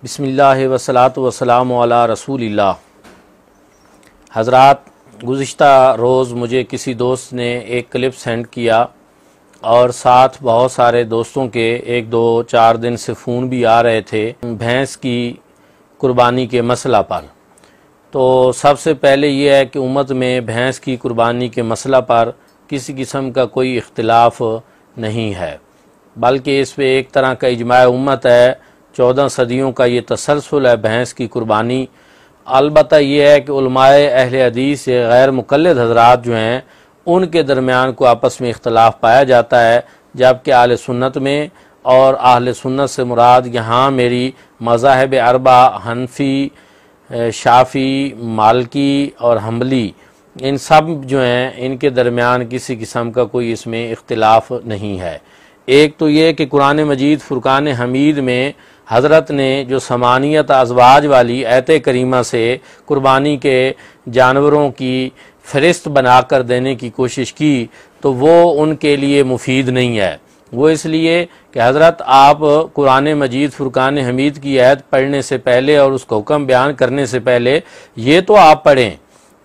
बिस्मिल्लाह वस्सलातु वस्सलामु अला रसूलिल्लाह। हज़रात, गुज़िश्ता रोज़ मुझे किसी दोस्त ने एक क्लिप सेंड किया और साथ बहुत सारे दोस्तों के 1-2-4 दिन से फ़ोन भी आ रहे थे भैंस की कुर्बानी के मसला पर। तो सबसे पहले ये है कि उम्मत में भैंस की कुर्बानी के मसला पर किसी किस्म का कोई इख्तिलाफ़ नहीं है, बल्कि इस पे एक तरह का इजमाए उम्मत है। 14 सदियों का ये तसलसल है भैंस की कुर्बानी। अलबत्ता ये है कि उलमाए अहले हदीस से गैर मुक़ल्लिद हज़रात जो हैं उनके दरमियान को आपस में इख्तलाफ पाया जाता है, जबकि अहले सुन्नत में, और अहले सुन्नत से मुराद यहाँ मेरी मज़ाहिब अरबा हनफी, शाफ़ी, मालकी और हम्बली, इन सब जो हैं इनके दरमियान किसी किस्म का कोई इसमें इख्तिलाफ नहीं है। एक तो ये कि कुरान मजीद फुरकान हमीद में हज़रत ने जो समानियत अज़वाज वाली आयत करीमा से कुर्बानी के जानवरों की फ़हरिस्त बना कर देने की कोशिश की, तो वो उनके लिए मुफीद नहीं है। वो इसलिए कि हज़रत आप कुरान मजीद फुरकान हमीद की आयत पढ़ने से पहले और उसका हुक्म बयान करने से पहले ये तो आप पढ़ें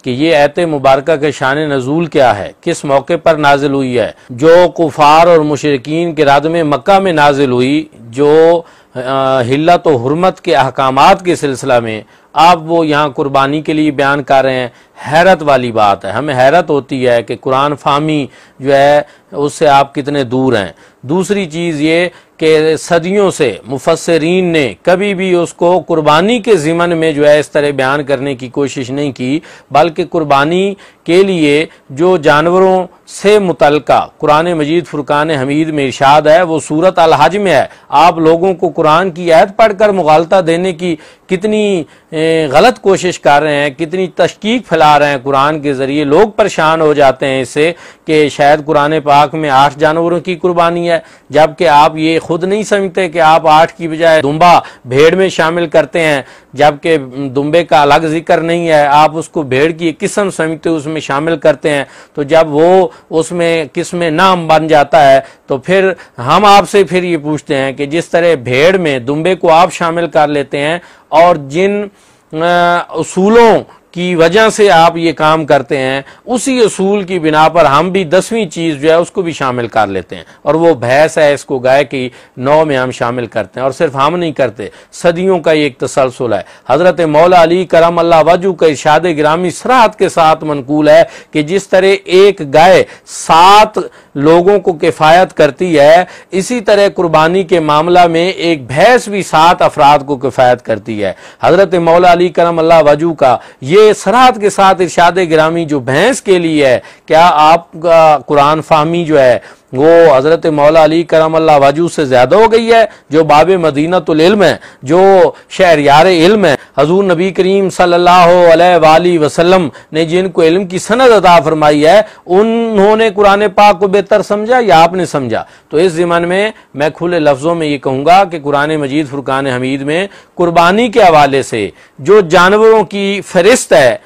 कि ये आयत मुबारक के शान नज़ूल क्या है, किस मौके पर नाजिल हुई है। जो कुफार और मुशरिकीन के राद में मक्का में नाजिल हुई, जो हिल्लत और हुर्मत के अहकामात के सिलसिला में आप वो यहाँ कुर्बानी के लिए बयान कर रहे हैं। हैरत वाली बात है, हमें हैरत होती है कि कुरान फाहमी जो है उससे आप कितने दूर हैं। दूसरी चीज़ ये कि सदियों से मुफस्सिरीन ने कभी भी उसको कुर्बानी के ज़िमन में जो है इस तरह बयान करने की कोशिश नहीं की, बल्कि कुर्बानी के लिए जो जानवरों से मुतल्लिका कुरान मजीद फुरकान हमीद में इरशाद है वो सूरत अल हज में है। आप लोगों को कुरान की आयत पढ़कर मुगालता देने की कितनी गलत कोशिश कर रहे हैं, कितनी तशकीक फैला रहे हैं कुरान के ज़रिए। लोग परेशान हो जाते हैं इससे कि शायद कुरान पाक में 8 जानवरों की कुर्बानी है, जबकि आप ये खुद नहीं समझते कि आप 8 की बजाय दुम्बा भेड़ में शामिल करते हैं, जबकि दुम्बे का अलग जिक्र नहीं है। आप उसको भेड़ की एक किस्म समझते उसमें शामिल करते हैं। तो जब वो उसमें किस्म नाम बन जाता है तो फिर हम आपसे फिर ये पूछते हैं कि जिस तरह भेड़ में दुम्बे को आप शामिल कर लेते हैं और जिन उसूलों की वजह से आप ये काम करते हैं, उसी उसूल की बिना पर हम भी 10वीं चीज़ जो है उसको भी शामिल कर लेते हैं, और वो भैंस है, इसको गाय की नौ में हम शामिल करते हैं। और सिर्फ हम नहीं करते, सदियों का ये एक तसलसल है। हज़रत मौला अली करम अल्लाह वजहू का इरशाद गिरामी सराहत के साथ मनकूल है कि जिस तरह एक गाय 7 लोगों को किफ़ायत करती है, इसी तरह कुर्बानी के मामला में एक भैंस भी 7 अफराद को किफ़ायत करती है। हज़रत मौला अली करम अल्लाह वजहू का ये सराहत के साथ इरशाद गिरामी जो भैंस के लिए है, क्या आपका कुरान फाहमी जो है वो हज़रत मौला अली करम अल्लाह वजहू से ज़्यादा हो गई है, जो बाब मदीनतुल इल्म है, जो शहरयार इल्म है। हजूर नबी करीम सल्लल्लाहु अलैहि वसल्लम ने जिनको इल्म की सनद अता फरमाई है, उन्होंने कुरान पाक को बेहतर समझा या आपने समझा? तो इस ज़िमन में मैं खुले लफ्ज़ों में ये कहूँगा कि कुरान मजीद फुरकान हमीद में कुर्बानी के हवाले से जो जानवरों की फ़हरिस्त है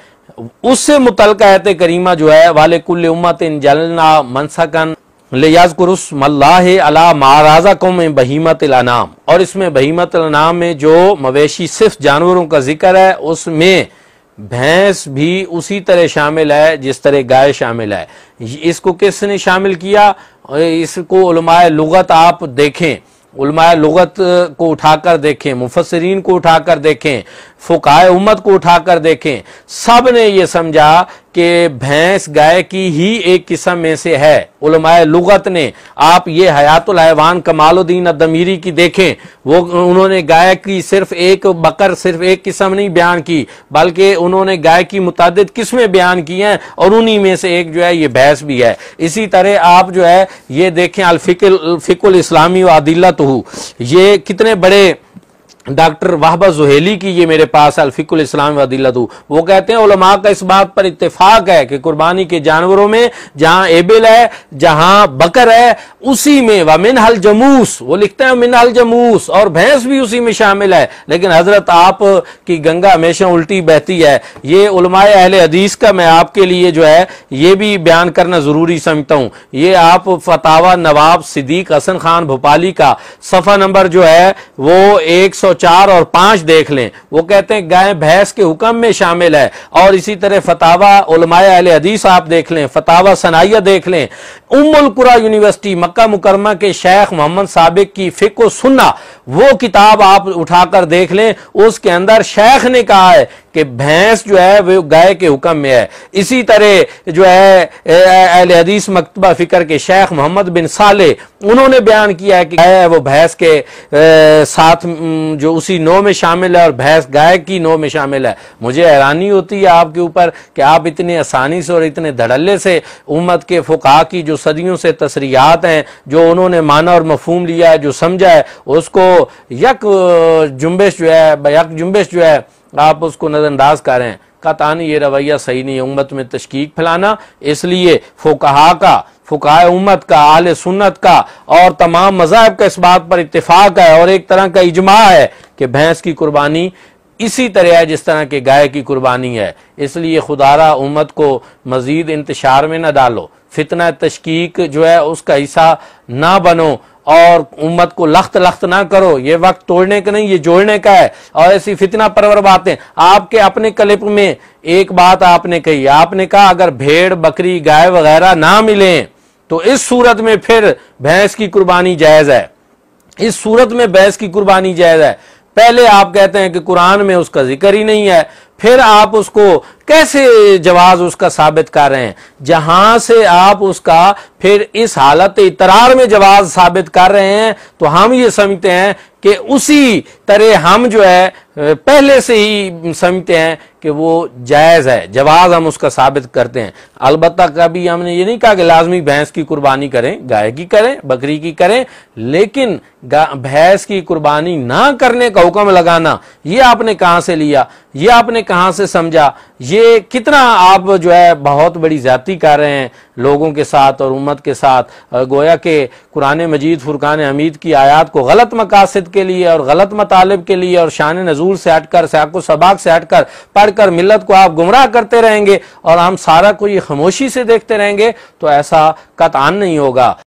उससे मुतल्लिक़ आयत करीमा जो है वाले कुल्ल उम्मतिन जअलना मनसकन लियज़्कुरुस्मल्लाहि अला मा रज़क़हुम मिन बहीमतिल अनाम, और इसमें बहीमतिल अनाम में जो मवेशी सिर्फ जानवरों का जिक्र है उसमें भैंस भी उसी तरह शामिल है जिस तरह गाय शामिल है। इसको किसने शामिल किया? इसको उलमाए लुगत आप देखें, उलमाए लुगत को उठाकर देखें, मुफस्सिरीन को उठाकर देखें, फुकाए उम्मत को उठाकर देखें, सब ने ये समझा कि भैंस गाय की ही एक किस्म में से है। उलमाए लुगत ने, आप ये हयातुल हैवान कमालुद्दीन अद-दमीरी की देखें, वो उन्होंने गाय की सिर्फ एक बकर सिर्फ एक किस्म नहीं बयान की, बल्कि उन्होंने गाय की मुतादिद किस्में बयान की हैं, और उन्हीं में से एक जो है ये भैंस भी है। इसी तरह आप जो है ये देखें अल फिकुल इस्लामी व अदिल्लतहु, ये कितने बड़े डॉक्टर वहबा ज़ुहैली की ये मेरे पास अल फिकुल इस्लाम व अदिल्लतहु, वो कहते हैं उलमा का इस बात पर इत्तेफाक है कि कुर्बानी के जानवरों में जहां एबिल है, जहां बकर है, उसी में व मिनहल जमूस, वो लिखते हैं मिनहल जमूस, और भैंस भी उसी में शामिल है। लेकिन हजरत आप की गंगा हमेशा उल्टी बहती है। ये उलमाए अहले हदीस का मैं आपके लिए जो है ये भी बयान करना जरूरी समझता हूँ। ये आप फतावा नवाब सिद्दीक हसन खान भोपाली का सफ़ा नंबर जो है वो 100 4 और 5 देख लें, वो कहते हैं गाय भैंस के हुक्म में शामिल है। और इसी तरह फतावा उलमाए अहले हदीस आप देख लें, फतावा सनाइया देख लें, उम्मुल कुरा यूनिवर्सिटी मक्का मुकरमा के शेख मोहम्मद साबिक की फिक़्ह व सुन्ना, वो किताब आप उठाकर देख लें, उसके अंदर शेख ने कहा है कि भैंस जो है वो गाय के हुक्म में है। इसी तरह जो है अहले हदीस मकतबा फिक्र के शेख मोहम्मद बिन साले, उन्होंने बयान किया है कि गाय है वो भैंस के साथ जो उसी नौ में शामिल है और भैंस गाय की नौ में शामिल है। मुझे हैरानी होती है आपके ऊपर कि आप इतनी आसानी से और इतने धड़ल्ले से उम्मत के फुकाहा की जो सदियों से तसरीहात हैं, जो उन्होंने माना और मफहूम लिया है, जो समझा है, उसको यक जुम्बिश जो है आप उसको नजरअंदाज कर रहे हैं। कतानी ये रवैया सही नहीं है, उम्मत में तशकीक फैलाना। इसलिए फुकाहा उम्मत का, आले सुन्नत का और तमाम मज़ाहिब का इस बात पर इत्तेफाक है और एक तरह का इजमा है कि भैंस की कुर्बानी इसी तरह है जिस तरह के गाय की कुर्बानी है। इसलिए खुदारा उम्मत को मजीद इंतशार में न डालो, फितना तशकीक जो है उसका हिस्सा ना बनो और उम्मत को लख्त ना करो। ये वक्त तोड़ने का नहीं, ये जोड़ने का है। और ऐसी फितना परवर बातें आपके अपने क्लिप में एक बात आपने कही, आपने कहा अगर भेड़ बकरी गाय वगैरह ना मिले तो इस सूरत में फिर भैंस की कुर्बानी जायज है, इस सूरत में भैंस की कुर्बानी जायज है। पहले आप कहते हैं कि कुरान में उसका जिक्र ही नहीं है, फिर आप उसको कैसे जवाज उसका साबित कर रहे हैं? जहां से आप उसका फिर इस हालत इतरार में जवाज साबित कर रहे हैं, तो हम ये समझते हैं कि उसी तरह हम जो है पहले से ही समझते हैं कि वो जायज़ है, जवाज हम उसका साबित करते हैं। अलबत्ता कभी हमने ये नहीं कहा कि लाजमी भैंस की कुर्बानी करें, गाय की करें, बकरी की करें, लेकिन भैंस की कुर्बानी ना करने का हुक्म लगाना ये आपने कहां से लिया, ये आपने कहां से समझा? ये कितना आप जो है बहुत बड़ी ज्यादती कर रहे हैं लोगों के साथ और उम्मत के साथ। गोया के कुरान मजीद फुरकान हमीद की आयात को गलत मकासद के लिए और गलत मतालिब के लिए और शान नजूल से हटकर, साको सबाक से हटकर पढ़कर मिल्लत को आप गुमराह करते रहेंगे और हम सारा को ये खामोशी से देखते रहेंगे, तो ऐसा कतआन नहीं होगा।